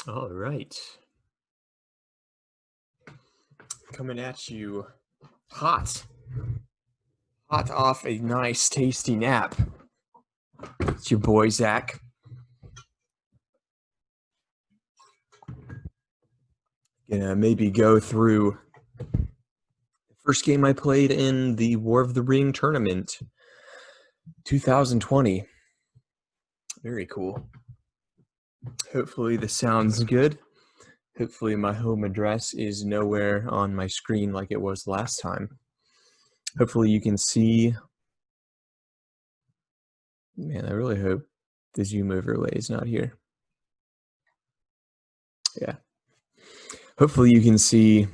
All right. Coming at you hot. Hot off a nice, tasty nap. It's your boy, Zach. Gonna maybe go through the first game I played in the War of the Ring tournament, 2020. Very cool. Hopefully, this sounds good. Hopefully, my home address is nowhere on my screen like it was last time. Hopefully, you can see. Man, I really hope the zoom overlay is not here. Yeah. Hopefully, you can see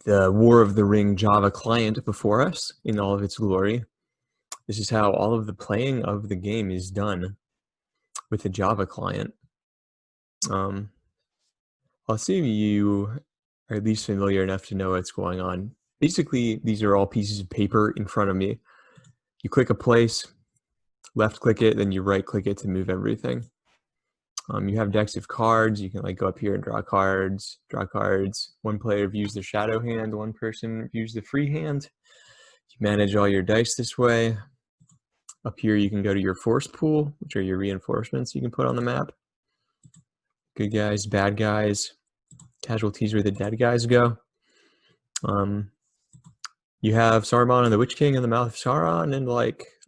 the War of the Ring Java client before us in all of its glory. This is how all of the playing of the game is done with the Java client. I'll assume you are at least familiar enough to know what's going on. Basically, these are all pieces of paper in front of me. You click a place, left click it, then you right click it to move everything. You have decks of cards. You can go up here and draw cards. One player views the shadow hand. One person views the free hand. You manage all your dice this way. Up here, you can go to your force pool, which are your reinforcements you can put on the map. Good guys, bad guys, casualties where the dead guys go. You have Saruman and the Witch King in the Mouth of Sauron, and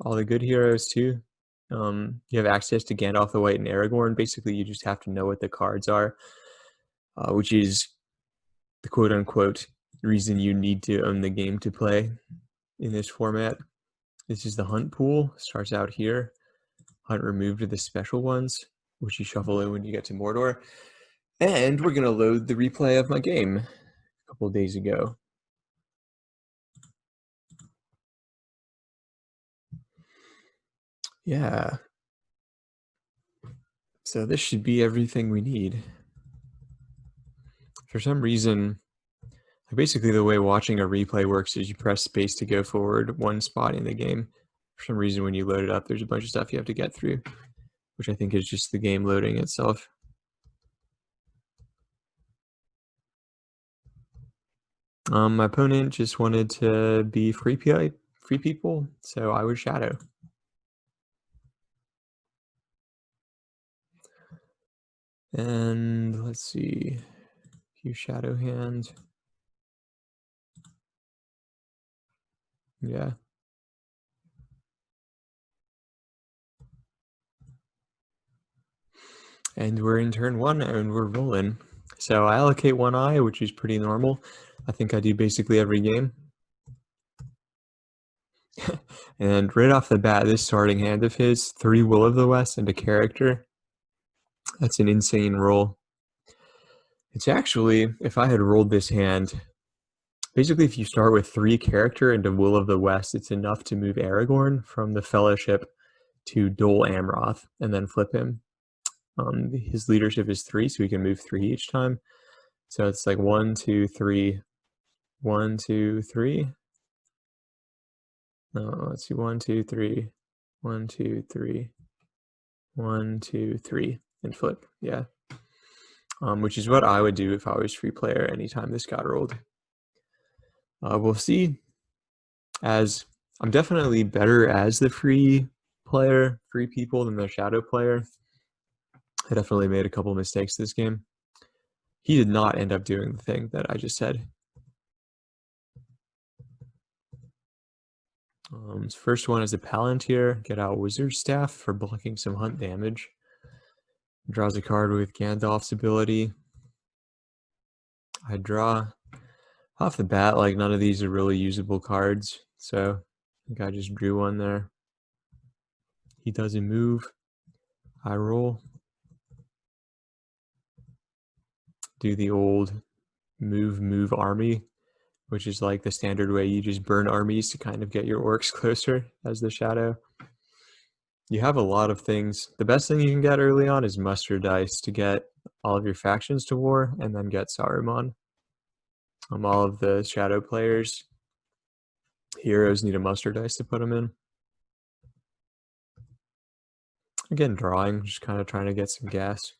all the good heroes too. You have access to Gandalf the White and Aragorn. Basically, you just have to know what the cards are, which is the quote-unquote reason you need to own the game to play in this format. This is the Hunt pool. Starts out here. Hunt removed are the special ones, which you shuffle in when you get to Mordor. And we're going to load the replay of my game a couple of days ago. Yeah. So this should be everything we need. For some reason, basically the way watching a replay works is you press space to go forward one spot in the game. For some reason, when you load it up, there's a bunch of stuff you have to get through, which I think is just the game loading itself. My opponent just wanted to be free people, so I was Shadow. And let's see, few Shadow hand. Yeah. And we're in turn one and we're rolling. So I allocate one eye, which is pretty normal. I think I do basically every game. And right off the bat, this starting hand of his, 3 Will of the West and a character. That's an insane roll. It's actually, if I had rolled this hand, basically if you start with 3 character and a Will of the West, it's enough to move Aragorn from the Fellowship to Dol Amroth and then flip him. His leadership is 3, so he can move 3 each time. So it's 1, 2, 3, 1, 2, 3. No, let's see, 1, 2, 3, 1, 2, 3, 1, 2, 3, and flip. Yeah. Which is what I would do if I was free player anytime this got rolled. We'll see. As I'm definitely better as the free people than the shadow player. I definitely made a couple of mistakes this game. He did not end up doing the thing that I just said. First one is a Palantir. Get out Wizard Staff for blocking some hunt damage. Draws a card with Gandalf's ability. I draw. Off the bat, none of these are really usable cards, so I think I just drew one there. He doesn't move. I roll. Do the old move army, which is the standard way you just burn armies to kind of get your orcs closer as the shadow. You have a lot of things. The best thing you can get early on is muster dice to get all of your factions to war, and then get Saruman. All of the shadow players, heroes need a muster dice to put them in. Again, drawing, just kind of trying to get some gas.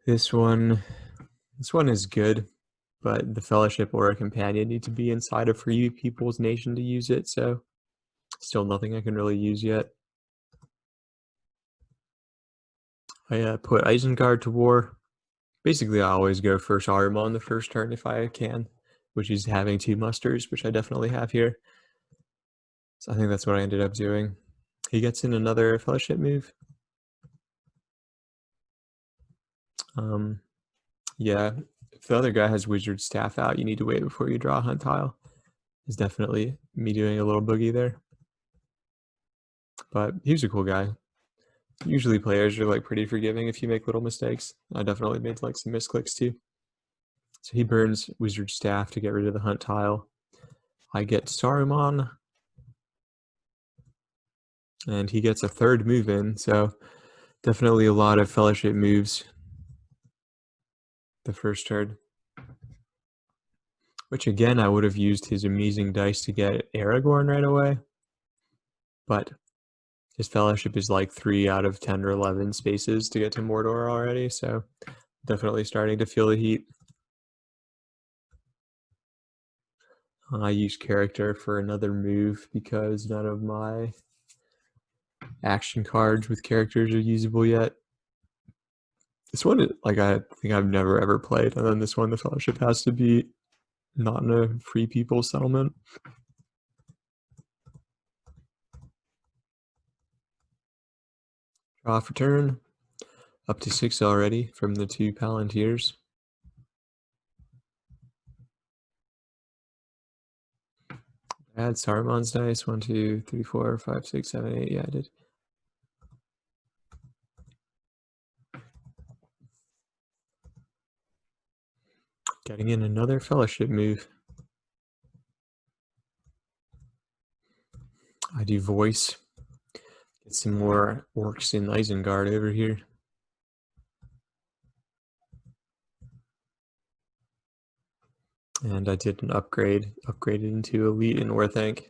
This one is good, but the Fellowship or a companion need to be inside of Free People's Nation to use it, so still nothing I can really use yet. I put Isengard to war. Basically, I always go for Saruman the first turn if I can, which is having 2 musters, which I definitely have here. So I think that's what I ended up doing. He gets in another Fellowship move. Yeah, if the other guy has Wizard Staff out, you need to wait before you draw a hunt tile. Is definitely me doing a little boogie there. But he's a cool guy. Usually players are like pretty forgiving if you make little mistakes. I definitely made like some misclicks too. So he burns Wizard Staff to get rid of the hunt tile. I get Saruman. And he gets a 3rd move in, so definitely a lot of Fellowship moves the first turn. Which again, I would have used his amazing dice to get Aragorn right away. But his Fellowship is like 3 out of 10 or 11 spaces to get to Mordor already, so definitely starting to feel the heat. I use character for another move because none of my action cards with characters are usable yet. This one, like, I think I've never ever played, and then this one, the Fellowship has to be not in a Free People settlement. Draw for turn. Up to 6 already from the 2 Palantirs. Add Saruman's dice. 1, 2, 3, 4, 5, 6, 7, 8. Yeah, I did. Getting in another Fellowship move. I do voice. Get some more orcs in Isengard over here. And I did an upgrade. Upgraded into Elite in Orthanc.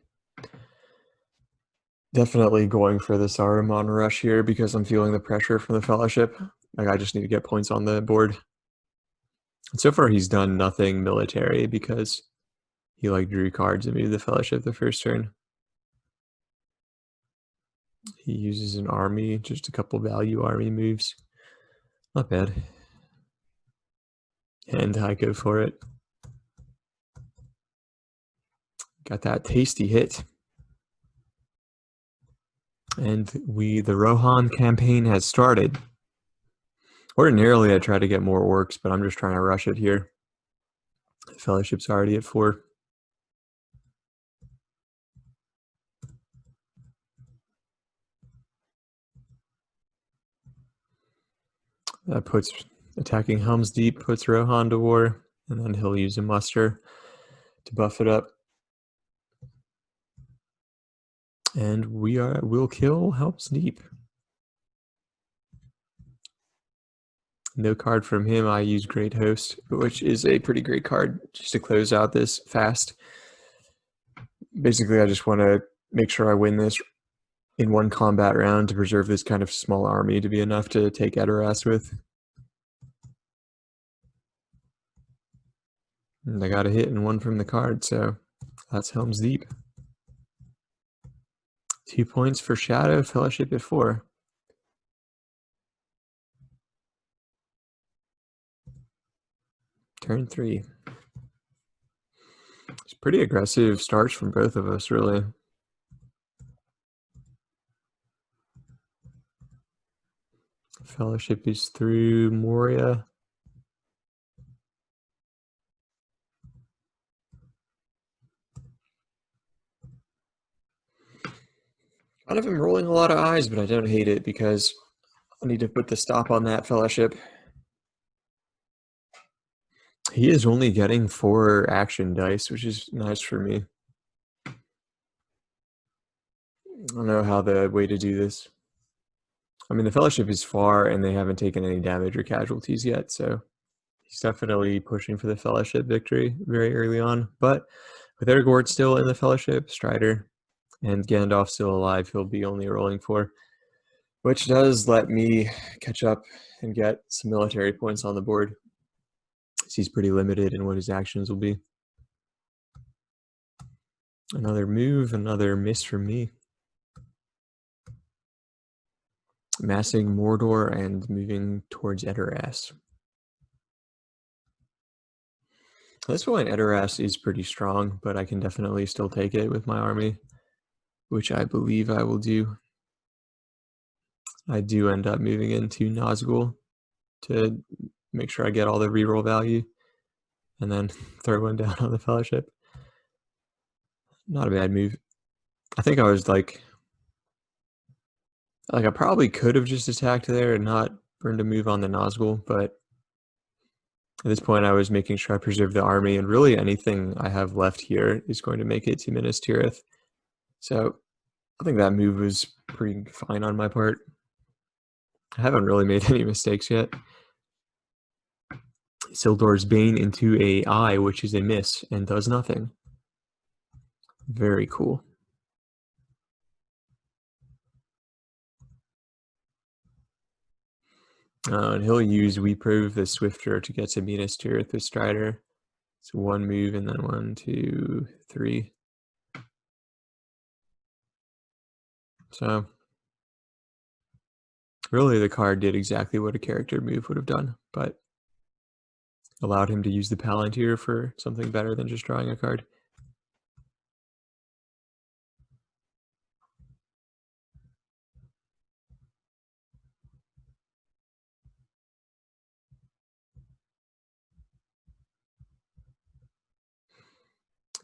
Definitely going for the Saruman rush here because I'm feeling the pressure from the Fellowship. Like, I just need to get points on the board. And so far, he's done nothing military because he like drew cards and moved the Fellowship the first turn. He uses an army, just a couple value army moves. Not bad. And I go for it. Got that tasty hit. And the Rohan campaign has started. Ordinarily, I try to get more orcs, but I'm just trying to rush it here. The Fellowship's already at 4. That puts attacking Helm's Deep, puts Rohan to war, and then he'll use a muster to buff it up. And we'll kill Helm's Deep. No card from him. I use Great Host, which is a pretty great card just to close out this fast. Basically, I just want to make sure I win this in one combat round to preserve this kind of small army to be enough to take Edoras with. And I got a hit and 1 from the card, so that's Helm's Deep. 2 points for Shadow, Fellowship at 4. Turn 3. It's pretty aggressive starts from both of us, really. Fellowship is through Moria. Kind of am rolling a lot of eyes, but I don't hate it because I need to put the stop on that Fellowship. He is only getting 4 action dice, which is nice for me. I don't know how the way to do this. I mean, the Fellowship is far, and they haven't taken any damage or casualties yet, so he's definitely pushing for the Fellowship victory very early on. But with Aragorn still in the Fellowship, Strider, and Gandalf still alive, he'll be only rolling 4. which does let me catch up and get some military points on the board. He's pretty limited in what his actions will be. Another move, another miss from me. Massing Mordor and moving towards Edoras. At this point, Edoras is pretty strong, but I can definitely still take it with my army, which I believe I will do. I do end up moving into Nazgul to make sure I get all the reroll value, and then throw one down on the Fellowship. Not a bad move. I think I was like I probably could have just attacked there and not burned a move on the Nazgul, but at this point I was making sure I preserve the army, and really anything I have left here is going to make it to Minas Tirith. So I think that move was pretty fine on my part. I haven't really made any mistakes yet. Isildur's Bane into a eye, which is a miss and does nothing. Very cool. And he'll use We Prove the Swifter to get to Minas Tirith with Strider. So one move and then 1, 2, 3. So really the card did exactly what a character move would have done, but allowed him to use the Palantir for something better than just drawing a card.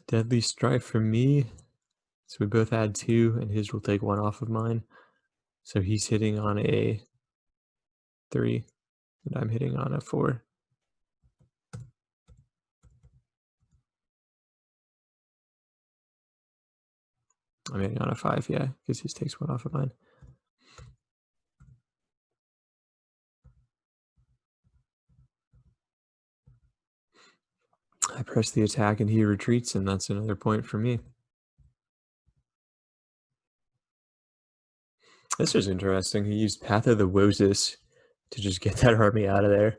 Deadly Strife for me. So we both add 2, and his will take 1 off of mine. So he's hitting on a 3, and I'm hitting on a 4. I'm hitting on a 5, yeah, because his takes 1 off of mine. I press the attack and he retreats, and that's another point for me. This was interesting. He used Path of the Wozus to just get that army out of there,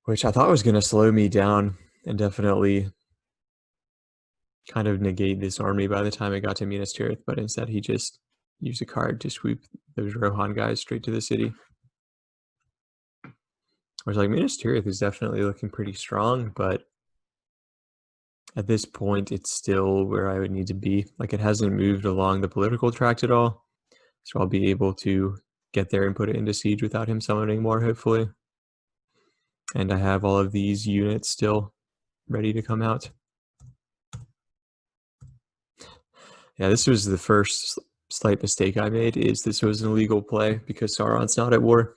which I thought was going to slow me down and definitely kind of negate this army by the time it got to Minas Tirith, but instead he just used a card to sweep those Rohan guys straight to the city. I was like, Minas Tirith is definitely looking pretty strong, but at this point, it's still where I would need to be. Like, it hasn't moved along the political tract at all, so I'll be able to get there and put it into siege without him summoning more, hopefully. And I have all of these units still ready to come out. Yeah, this was the first slight mistake I made, is this was an illegal play because Sauron's not at war.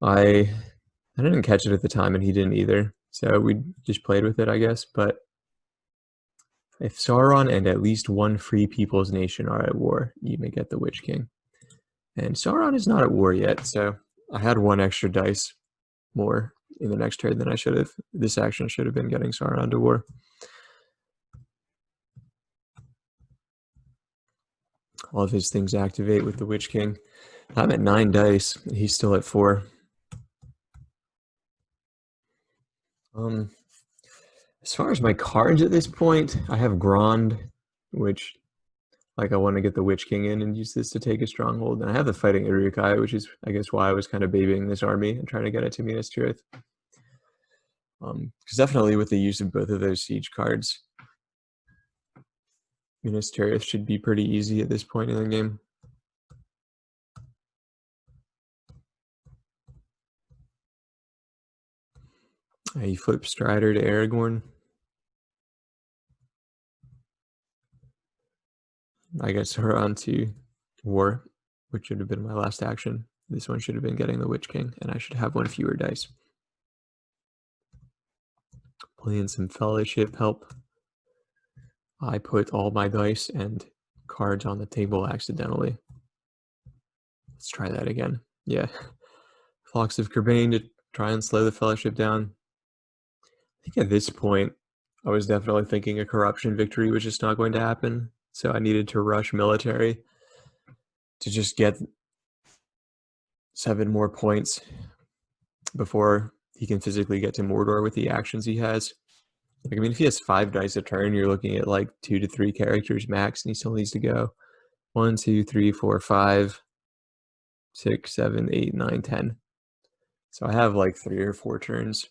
I didn't catch it at the time, and he didn't either, so we just played with it, I guess. But if Sauron and at least one free people's nation are at war, you may get the Witch King. And Sauron is not at war yet, so I had 1 extra dice more in the next turn than I should have. This action should have been getting Sauron to war. All of his things activate with the Witch King. I'm at 9 dice, and he's still at 4. As far as my cards at this point, I have Grond, which, like, I want to get the Witch King in and use this to take a stronghold. And I have the Fighting Uruk-hai, which is, I guess, why I was kind of babying this army and trying to get it to Minas Tirith. Because definitely with the use of both of those siege cards, Minas Tirith should be pretty easy at this point in the game. He flips Strider to Aragorn. I guess her onto war, which should have been my last action. This one should have been getting the Witch King, and I should have 1 fewer dice. Playing some Fellowship help. I put all my dice and cards on the table accidentally. Let's try that again. Yeah. Flocks of Kerbane to try and slow the Fellowship down. I think at this point, I was definitely thinking a corruption victory was just not going to happen. So I needed to rush military to just get 7 more points before he can physically get to Mordor with the actions he has. Like, I mean, if he has 5 dice a turn, you're looking at like 2 to 3 characters max, and he still needs to go 1, 2, 3, 4, 5, 6, 7, 8, 9, 10. So I have like 3 or 4 turns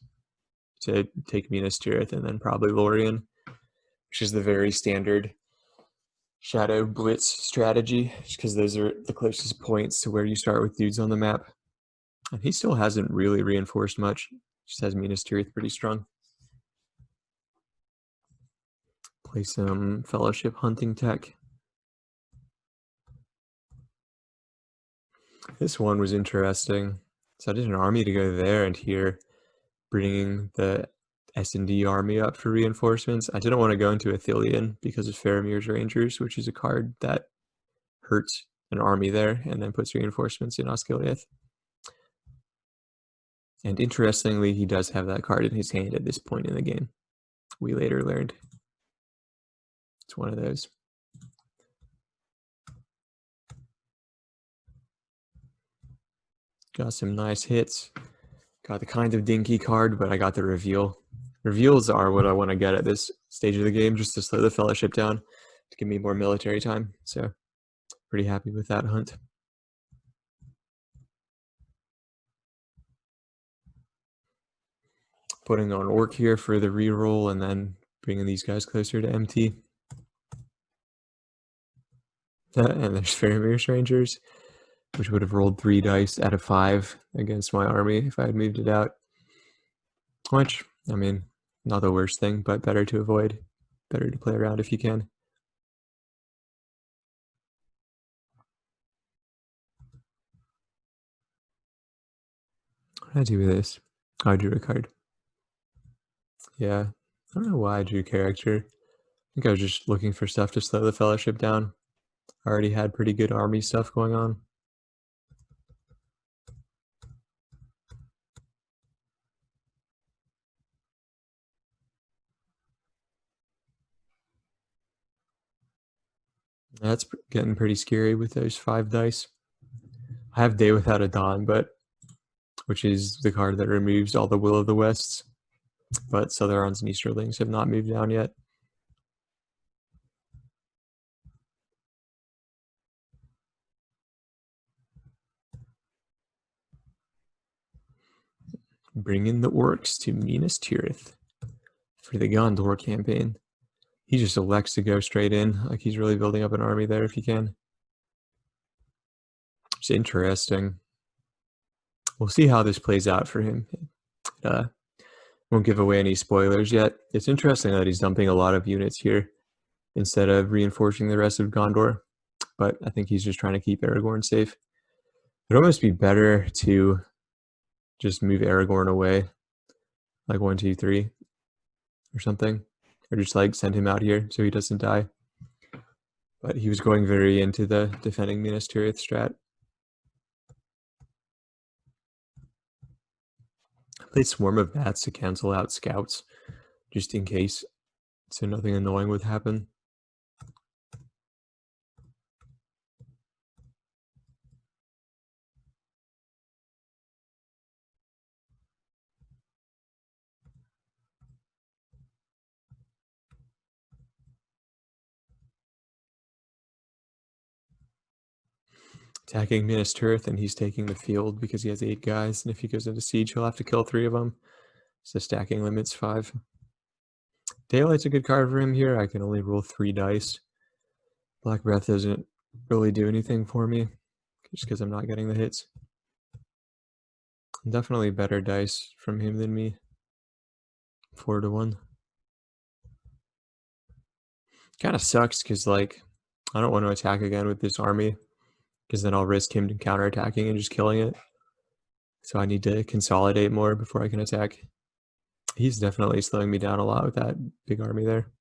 to take Minas Tirith and then probably Lorien, which is the very standard Shadow Blitz strategy, just because those are the closest points to where you start with dudes on the map. And he still hasn't really reinforced much, just has Minas Tirith pretty strong. Play some Fellowship hunting tech. This one was interesting. So I did an army to go there and here, bringing the S&D army up for reinforcements. I didn't want to go into Athelion because of Faramir's Rangers, which is a card that hurts an army there and then puts reinforcements in Osgiliath. And interestingly, he does have that card in his hand at this point in the game. We later learned. It's one of those. Got some nice hits. Got the kind of dinky card, but I got the reveal. Reveals are what I want to get at this stage of the game, just to slow the Fellowship down, to give me more military time. So pretty happy with that hunt. Putting on Orc here for the reroll and then bringing these guys closer to MT. And there's Faramir's Rangers, which would have rolled 3 dice out of 5 against my army if I had moved it out. Which, I mean, not the worst thing, but better to avoid. Better to play around if you can. What did I do with this? Oh, I drew a card. Yeah, I don't know why I drew character. I think I was just looking for stuff to slow the Fellowship down. I already had pretty good army stuff going on. That's getting pretty scary with those 5 dice. I have Day Without a Dawn, which is the card that removes all the Will of the Wests. But Southerons and Easterlings have not moved down yet. Bring in the Orcs to Minas Tirith for the Gondor campaign. He just elects to go straight in, like he's really building up an army there if he can. It's interesting. We'll see how this plays out for him. Won't give away any spoilers yet. It's interesting that he's dumping a lot of units here instead of reinforcing the rest of Gondor, but I think he's just trying to keep Aragorn safe. It'd almost be better to just move Aragorn away, like 1, 2, 3 or something, or just like send him out here so he doesn't die. But he was going very into the defending Minas Tirith strat. I played Swarm of Bats to cancel out scouts, just in case, so nothing annoying would happen. Attacking Minas Tirith, and he's taking the field because he has 8 guys, and if he goes into siege, he'll have to kill 3 of them. So stacking limit's 5. Daylight's a good card for him here. I can only roll 3 dice. Black Breath doesn't really do anything for me, just because I'm not getting the hits. Definitely better dice from him than me. 4 to 1. Kind of sucks because, like, I don't want to attack again with this army, because then I'll risk him counterattacking and just killing it. So I need to consolidate more before I can attack. He's definitely slowing me down a lot with that big army there.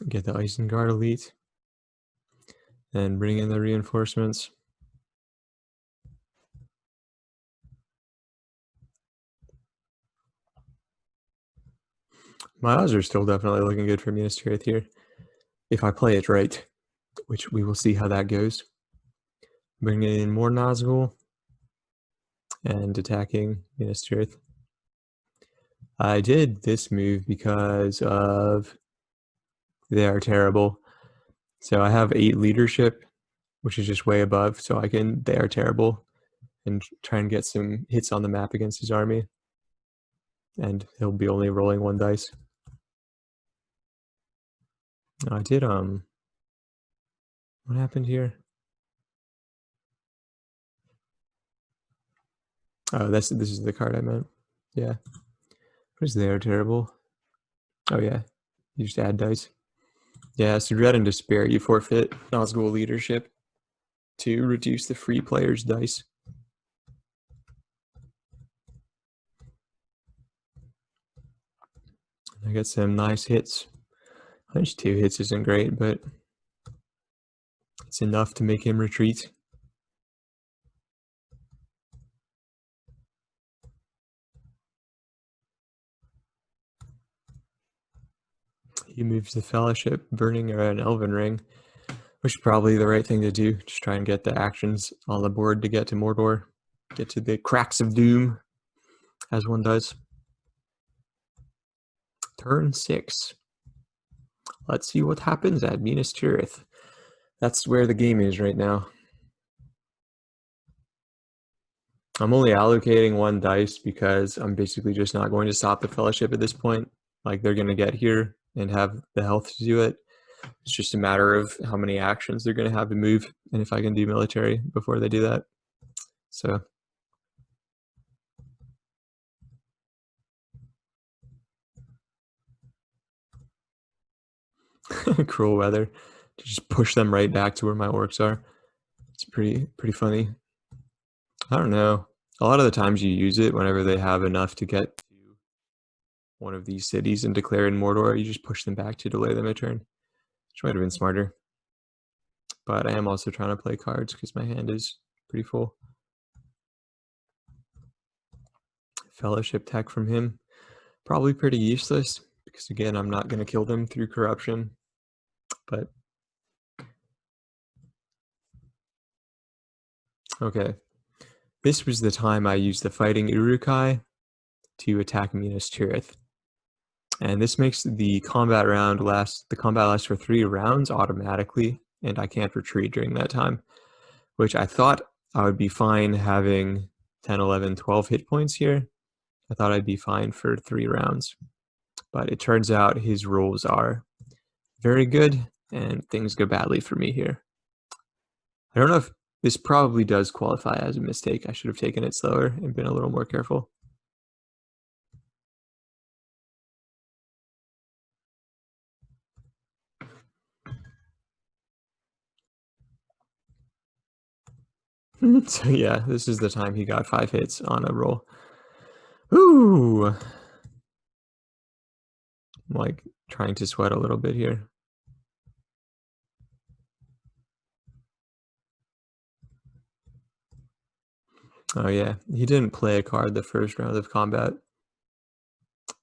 Get the Isengard elite. And bring in the reinforcements. My odds are still definitely looking good for Minas Tirith here, if I play it right, which we will see how that goes. Bringing in more Nazgul and attacking Minas Tirith. I did this move because of they are terrible. So I have 8 leadership, which is just way above, so I can they are terrible and try and get some hits on the map against his army. And he'll be only rolling 1 dice. I did what happened here? Oh, this is the card I meant. Yeah. What is there terrible? Oh yeah. You just add dice. Yeah, so Dread and Despair, you forfeit Nazgul leadership to reduce the free player's dice. I got some nice hits. I think 2 hits isn't great, but it's enough to make him retreat. He moves the Fellowship, burning an Elven Ring, which is probably the right thing to do. Just try and get the actions on the board to get to Mordor, get to the cracks of doom, as one does. Turn 6. Let's see what happens at Minas Tirith. That's where the game is right now. I'm only allocating 1 dice because I'm basically just not going to stop the Fellowship at this point. Like, they're going to get here and have the health to do it. It's just a matter of how many actions they're going to have to move and if I can do military before they do that. So cruel weather to just push them right back to where my orcs are. It's pretty funny. I don't know. A lot of the times you use it whenever they have enough to get to one of these cities and declare in Mordor, you just push them back to delay them a turn, which might have been smarter. But I am also trying to play cards because my hand is pretty full. Fellowship tech from him. Probably pretty useless because, again, I'm not going to kill them through corruption. But okay. This was the time I used the Fighting Uruk-hai to attack Minas Tirith. And this makes the combat lasts for 3 rounds automatically, and I can't retreat during that time, which I thought I would be fine having 10, 11, 12 hit points here. I thought I'd be fine for 3 rounds, but it turns out his rolls are very good, and things go badly for me here. I don't know if this probably does qualify as a mistake. I should have taken it slower and been a little more careful. So yeah, this is the time he got 5 hits on a roll. Ooh! I'm like trying to sweat a little bit here. Oh yeah, he didn't play a card the first round of combat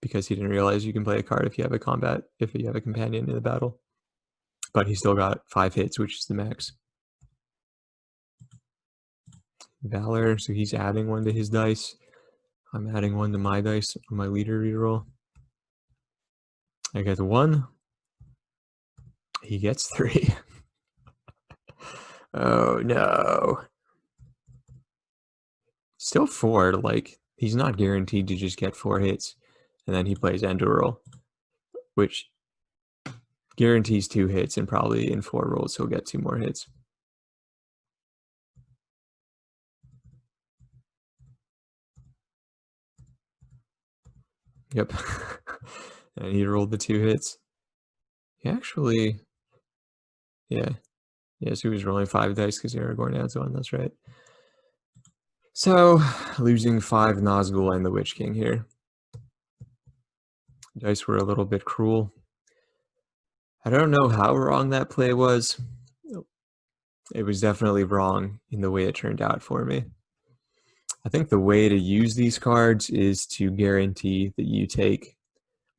because he didn't realize you can play a card if you have a companion in the battle. But he still got 5 hits, which is the max. Valor, so he's adding 1 to his dice. I'm adding 1 to my dice on my leader reroll. I get 1. He gets 3. Oh no. Still 4, like, he's not guaranteed to just get 4 hits. And then he plays Anduril, which guarantees 2 hits, and probably in 4 rolls he'll get 2 more hits. Yep. And he rolled the 2 hits. He actually, yeah. Yes, he was rolling 5 dice because Aragorn adds 1, that's right. So, losing 5 Nazgul and the Witch King here. Dice were a little bit cruel. I don't know how wrong that play was. It was definitely wrong in the way it turned out for me. I think the way to use these cards is to guarantee that you take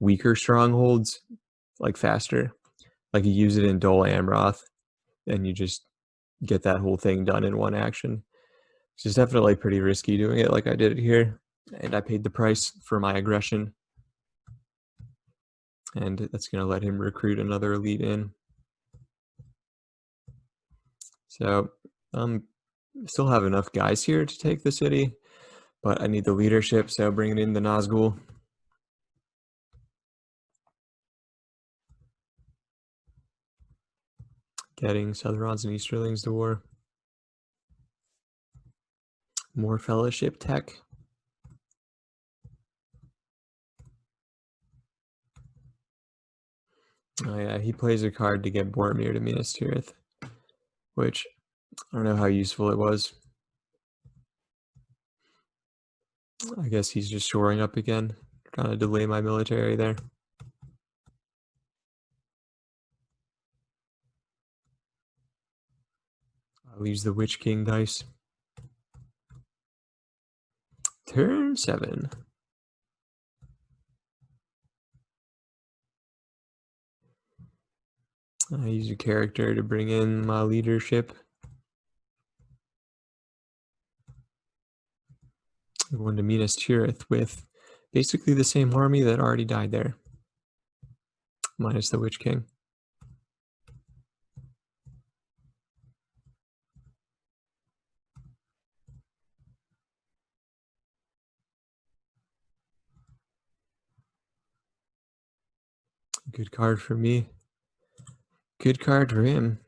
weaker strongholds like faster. Like you use it in Dol Amroth, and you just get that whole thing done in one action. It's definitely pretty risky doing it like I did it here, and I paid the price for my aggression. And that's going to let him recruit another elite in. So still have enough guys here to take the city, but I need the leadership, so bringing in the Nazgul. Getting Southrons and Easterlings to war. More fellowship tech. Oh yeah, he plays a card to get Boromir to Minas Tirith, which I don't know how useful it was. I guess he's just shoring up again, trying to delay my military there. I'll use the Witch King dice. Turn 7. I use a character to bring in my leadership. I'm going to Minas Tirith with basically the same army that already died there, minus the Witch King. Good card for me. Good card for him.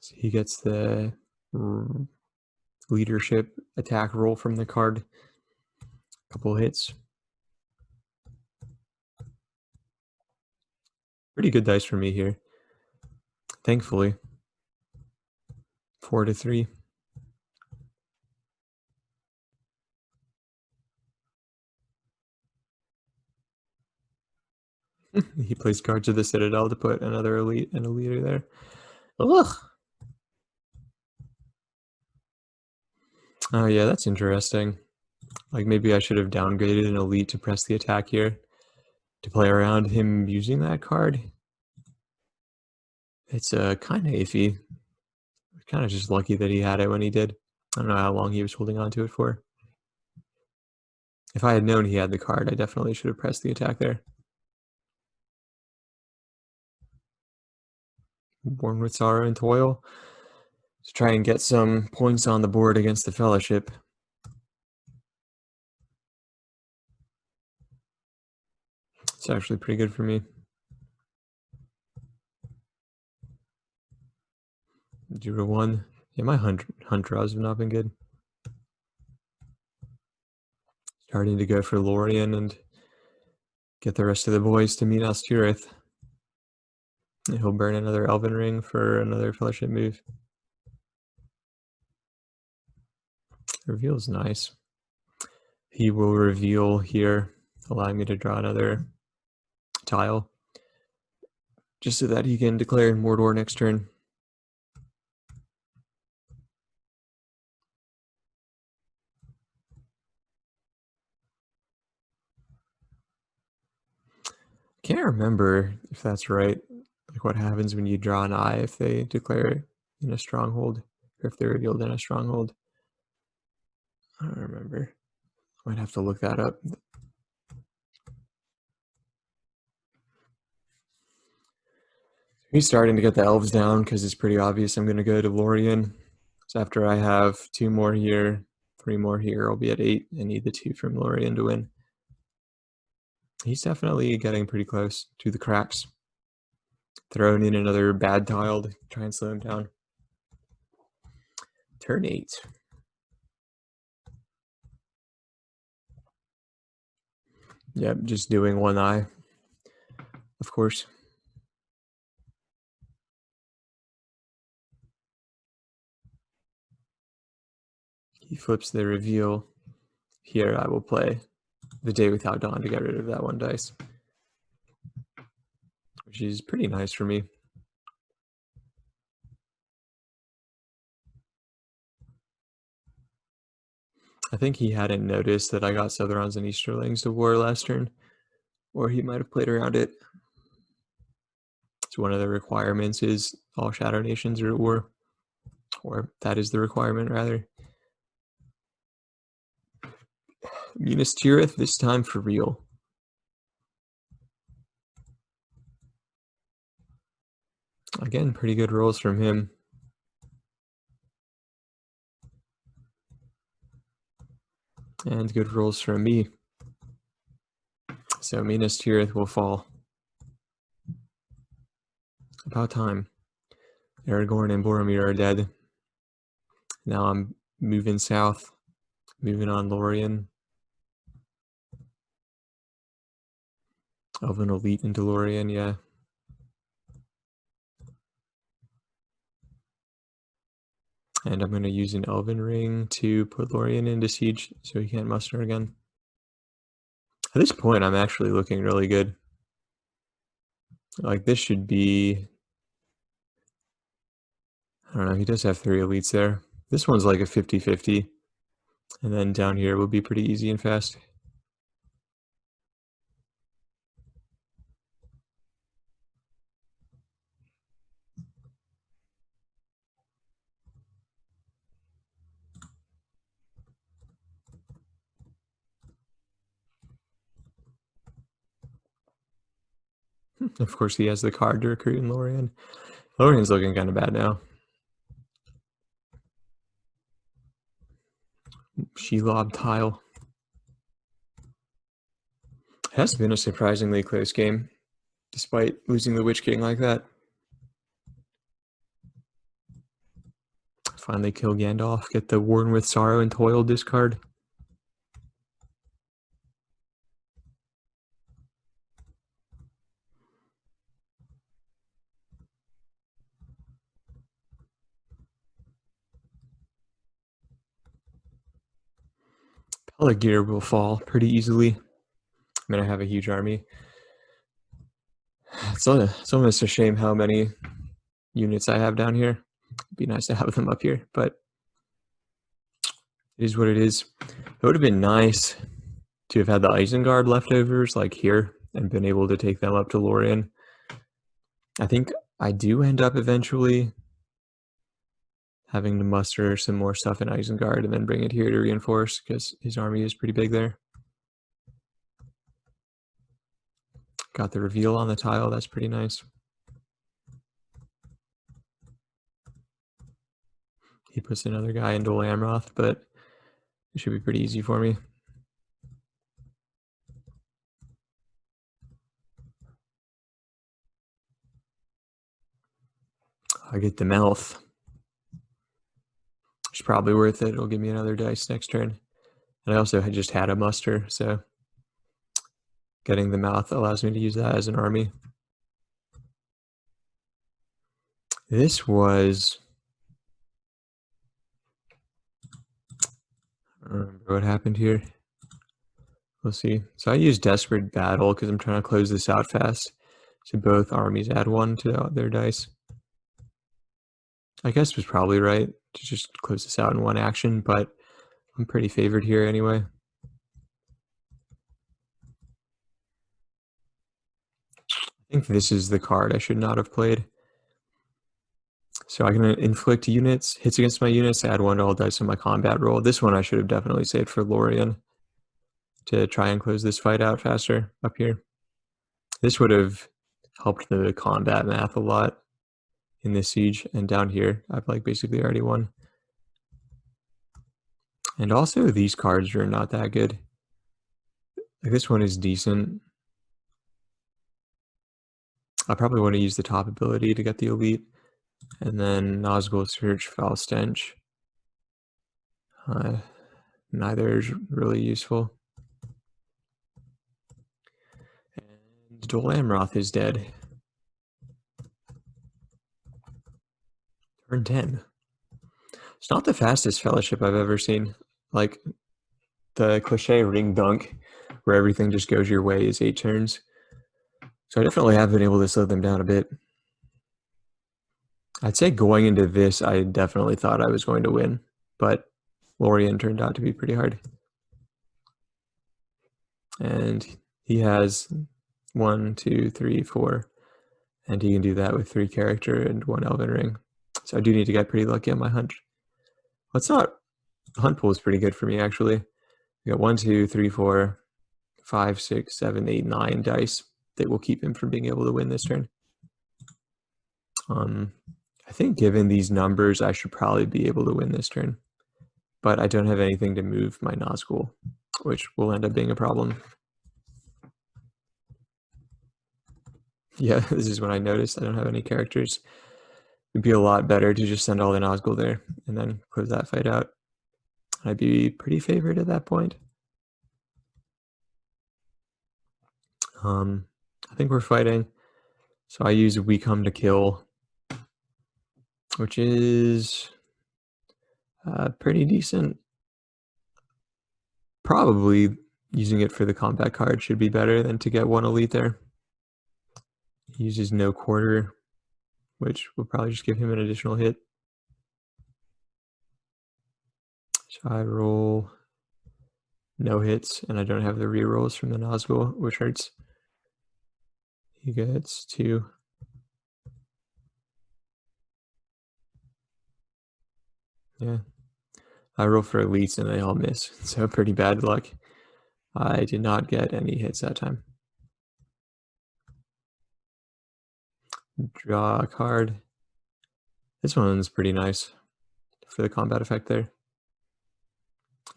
So he gets the leadership attack roll from the card. Couple hits. Pretty good dice for me here. Thankfully. 4 to 3. He plays Guards of the Citadel to put another elite and a leader there. Ugh. Oh yeah, that's interesting. Like maybe I should have downgraded an elite to press the attack here to play around him using that card. It's kind of iffy. Kind of just lucky that he had it when he did. I don't know how long he was holding on to it for. If I had known he had the card, I definitely should have pressed the attack there. Born with Sorrow and Toil. To try and get some points on the board against the Fellowship. It's actually pretty good for me. 0-1. Yeah, my hunt draws have not been good. Starting to go for Lorien and get the rest of the boys to Minas Tirith. And he'll burn another Elven Ring for another Fellowship move. Reveal's nice. He will reveal here, allowing me to draw another tile, just so that he can declare Mordor next turn. Can't remember if that's right. Like what happens when you draw an eye if they declare in a stronghold, or if they're revealed in a stronghold. I don't remember. Might have to look that up. He's starting to get the elves down because it's pretty obvious I'm going to go to Lorien. So after I have 2 more here, 3 more here, I'll be at 8. I need the 2 from Lorien to win. He's definitely getting pretty close to the cracks. Throwing in another bad tile to try and slow him down. Turn 8. Yep, just doing one eye, of course. He flips the reveal. Here I will play the Day Without Dawn to get rid of that one dice, which is pretty nice for me. I think he hadn't noticed that I got Southrons and Easterlings to war last turn, or he might have played around it. So one of the requirements is all Shadow Nations are at war, or that is the requirement rather. Minas Tirith, this time for real. Again, pretty good rolls from him. And good rolls from me. So Minas Tirith will fall. About time. Aragorn and Boromir are dead. Now I'm moving south, moving on Lorien. Elven Elite into Lorien, yeah. And I'm going to use an Elven Ring to put Lorien into siege so he can't muster again. At this point, I'm actually looking really good. Like, this should be... I don't know, he does have 3 elites there. This one's like a 50-50. And then down here will be pretty easy and fast. Of course, he has the card to recruit in Lorien. Lorien's looking kind of bad now. Shelob tile. It has been a surprisingly close game, despite losing the Witch King like that. Finally kill Gandalf, get the Worn with Sorrow and Toil discard. Pelargir will fall pretty easily. I'm going to have a huge army. It's almost a shame how many units I have down here. It'd be nice to have them up here, but it is what it is. It would have been nice to have had the Isengard leftovers like here and been able to take them up to Lorien. I think I do end up eventually having to muster some more stuff in Isengard and then bring it here to reinforce because his army is pretty big there. Got the reveal on the tile, that's pretty nice. He puts another guy in Dol Amroth, but it should be pretty easy for me. I get the mouth. It's probably worth it. It'll give me another dice next turn. And I also just had a muster, so getting the mouth allows me to use that as an army. This was... I don't remember what happened here. We'll see. So I used Desperate Battle because I'm trying to close this out fast. So both armies add 1 to their dice. I guess it was probably right to just close this out in 1 action, but I'm pretty favored here anyway. I think this is the card I should not have played. So I can inflict units, hits against my units, add 1 to all dice on my combat roll. This one I should have definitely saved for Lorien to try and close this fight out faster up here. This would have helped the combat math a lot in this siege, and down here I've like basically already won. And also these cards are not that good. Like this one is decent. I probably want to use the top ability to get the elite, and then Nazgul Search, Foul Stench. Neither is really useful. And Dol Amroth is dead. Turn 10. It's not the fastest fellowship I've ever seen. Like the cliche ring dunk, where everything just goes your way, is 8 turns. So I definitely have been able to slow them down a bit. I'd say going into this, I definitely thought I was going to win, but Lorien turned out to be pretty hard. And he has 1, 2, 3, 4. And he can do that with 3 character and 1 Elven Ring. So I do need to get pretty lucky on my hunt. What's not? Hunt pool is pretty good for me, actually. We got 1, 2, 3, 4, 5, 6, 7, 8, 9 dice that will keep him from being able to win this turn. I think given these numbers, I should probably be able to win this turn. But I don't have anything to move my Nazgul, which will end up being a problem. Yeah, this is when I noticed I don't have any characters. It'd be a lot better to just send all the Nazgul there and then close that fight out. I'd be pretty favored at that point. I think we're fighting. So I use We Come to Kill, which is pretty decent. Probably using it for the combat card should be better than to get 1 elite there. He uses no quarter, which will probably just give him an additional hit. So I roll no hits, and I don't have the rerolls from the Nazgul, which hurts. He gets 2. Yeah. I roll for elites and they all miss, so pretty bad luck. I did not get any hits that time. Draw a card. This one's pretty nice for the combat effect there.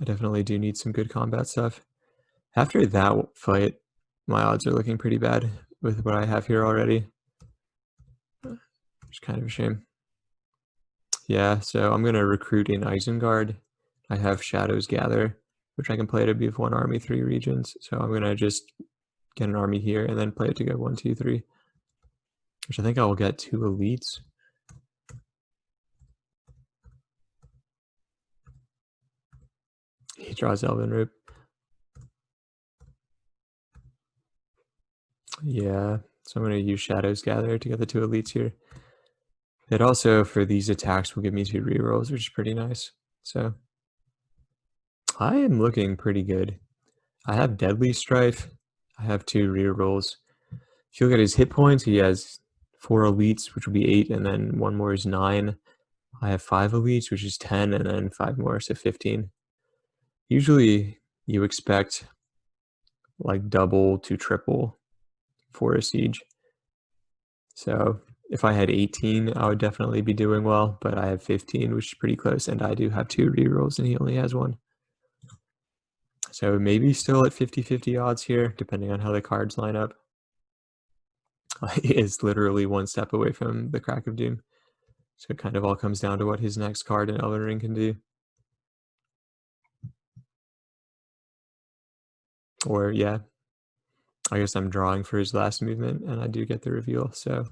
I definitely do need some good combat stuff. After that fight, my odds are looking pretty bad with what I have here already. It's kind of a shame. Yeah, so I'm going to recruit in Isengard. I have Shadows Gather, which I can play to be of 1 army, 3 regions. So I'm going to just get an army here and then play it to go 1, 2, 3. Which I think I will get 2 elites. He draws Elven Root. Yeah, so I'm going to use Shadows Gather to get the 2 elites here. It also, for these attacks, will give me 2 rerolls, which is pretty nice. So I am looking pretty good. I have Deadly Strife. I have 2 rerolls. If you look at his hit points, he has 4 elites, which will be 8, and then 1 more is 9. I have 5 elites, which is 10, and then 5 more, so 15. Usually you expect like double to triple for a siege. So if I had 18, I would definitely be doing well, but I have 15, which is pretty close, and I do have 2 rerolls, and he only has 1. So maybe still at 50-50 odds here, depending on how the cards line up. He is literally 1 step away from the Crack of Doom. So it kind of all comes down to what his next card in Elden Ring can do. Or, yeah, I guess I'm drawing for his last movement, and I do get the reveal, so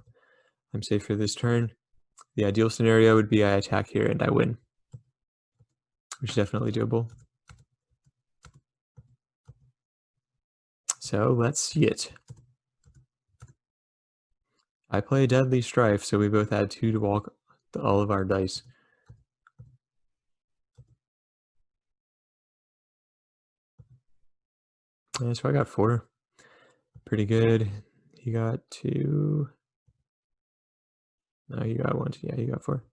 I'm safe for this turn. The ideal scenario would be I attack here and I win, which is definitely doable. So let's see it. I play Deadly Strife, so we both add 2 to all of our dice. Yeah, so I got 4. Pretty good. He got 2. No, you got 1. Yeah, you got 4.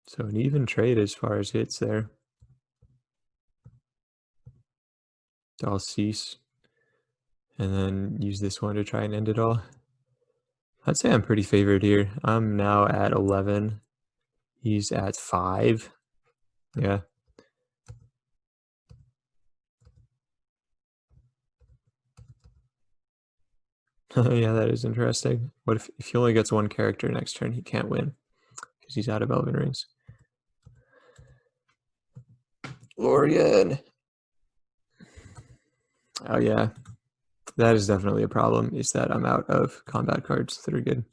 So an even trade as far as hits there. I'll cease. And then use this one to try and end it all. I'd say I'm pretty favored here. I'm now at 11. He's at 5. Yeah. Yeah, that is interesting. What if he only gets 1 character next turn, he can't win because he's out of Elven Rings. Lorien. Oh yeah, that is definitely a problem, is that I'm out of combat cards that are good.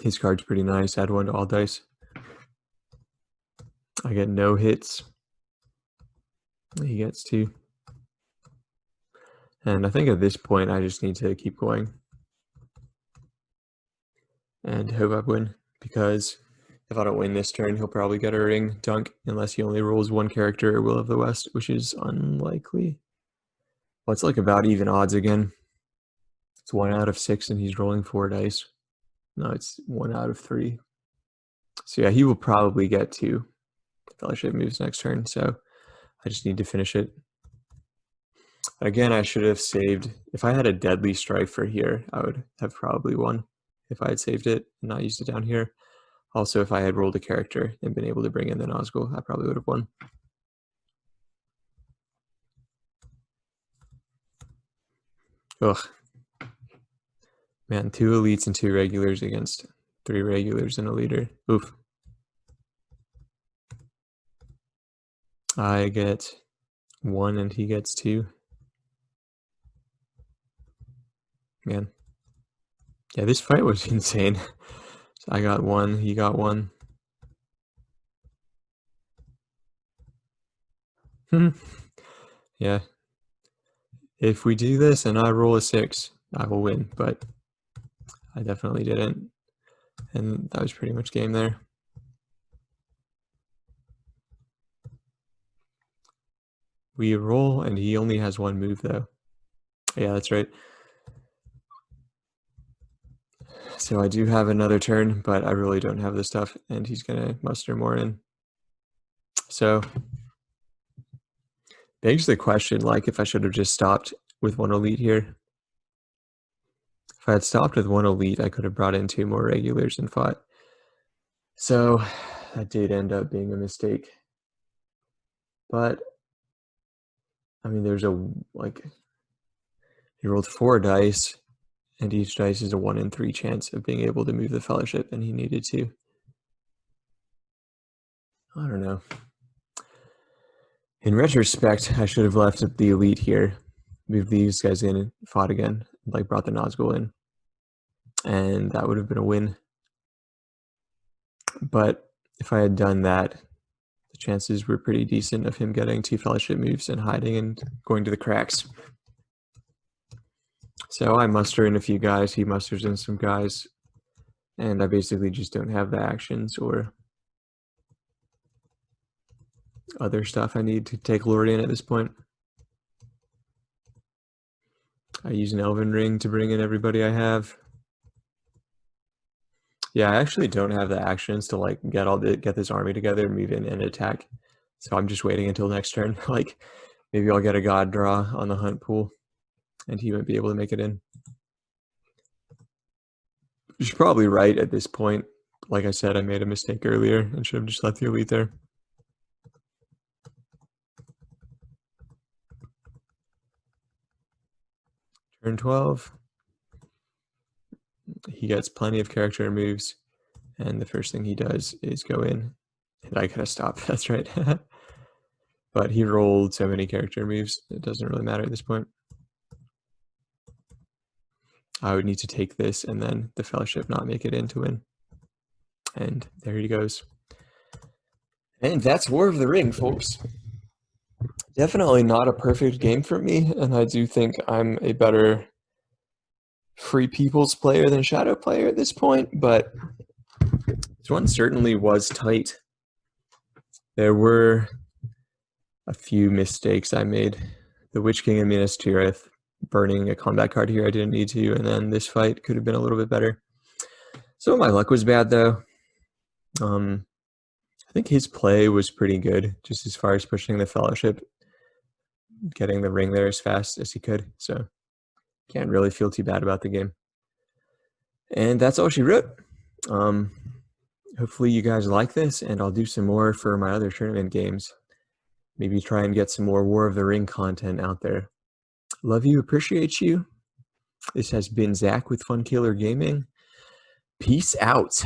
His card's pretty nice. Add 1 to all dice. I get no hits. He gets 2. And I think at this point, I just need to keep going and hope I win, because If I don't win this turn, he'll probably get a ring dunk unless he only rolls one character, Will of the West, which is unlikely. Well, it's like about even odds again. It's 1 out of 6 and he's rolling 4 dice. No, it's 1 out of 3. So yeah, he will probably get 2 Fellowship moves next turn, so I just need to finish it. Again, I should have saved. If I had a Deadly Strife for here, I would have probably won if I had saved it and not used it down here. Also, if I had rolled a character and been able to bring in the Nazgul, I probably would have won. Ugh. Man, 2 elites and 2 regulars against 3 regulars and a leader. Oof. I get 1 and he gets 2. Man. Yeah, this fight was insane. So I got 1, he got 1. Yeah. If we do this and I roll a 6, I will win, but I definitely didn't. And that was pretty much game there. We roll and he only has 1 move though. Yeah, that's right. So I do have another turn, but I really don't have the stuff and he's gonna muster more in. So begs the question, like, if I should have just stopped with 1 elite here. If I had stopped with 1 elite, I could have brought in 2 more regulars and fought. So that did end up being a mistake. But I mean, there's he rolled 4 dice, and each dice is a 1 in 3 chance of being able to move the Fellowship, and he needed to. I don't know. In retrospect, I should have left the elite here, moved these guys in and fought again, like brought the Nazgul in, and that would have been a win. But if I had done that, the chances were pretty decent of him getting 2 Fellowship moves and hiding and going to the cracks. So I muster in a few guys, he musters in some guys, and I basically just don't have the actions or other stuff I need to take Lord in at this point. I use an Elven Ring to bring in everybody I have. Yeah, I actually don't have the actions to like get this army together, move in and attack. So I'm just waiting until next turn. Like maybe I'll get a god draw on the hunt pool and he won't be able to make it in. You're probably right at this point. Like I said, I made a mistake earlier and should have just left the elite there. Turn 12. He gets plenty of character moves, and the first thing he does is go in. And I gotta stop, that's right. But he rolled so many character moves, it doesn't really matter at this point. I would need to take this and then the Fellowship not make it in to win. And there he goes. And that's War of the Ring, folks. Definitely not a perfect game for me, and I do think I'm a better Free People's player than Shadow player at this point, but this one certainly was tight. There were a few mistakes I made. The Witch King and Minas Tirith, burning a combat card here I didn't need to, and then this fight could have been a little bit better. Some of my luck was bad though. I think his play was pretty good, just as far as pushing the Fellowship, getting the ring there as fast as he could, so can't really feel too bad about the game. And that's all she wrote. Hopefully you guys like this, and I'll do some more for my other tournament games. Maybe try and get some more War of the Ring content out there. Love you, appreciate you. This has been Zach with Fun Killer Gaming. Peace out.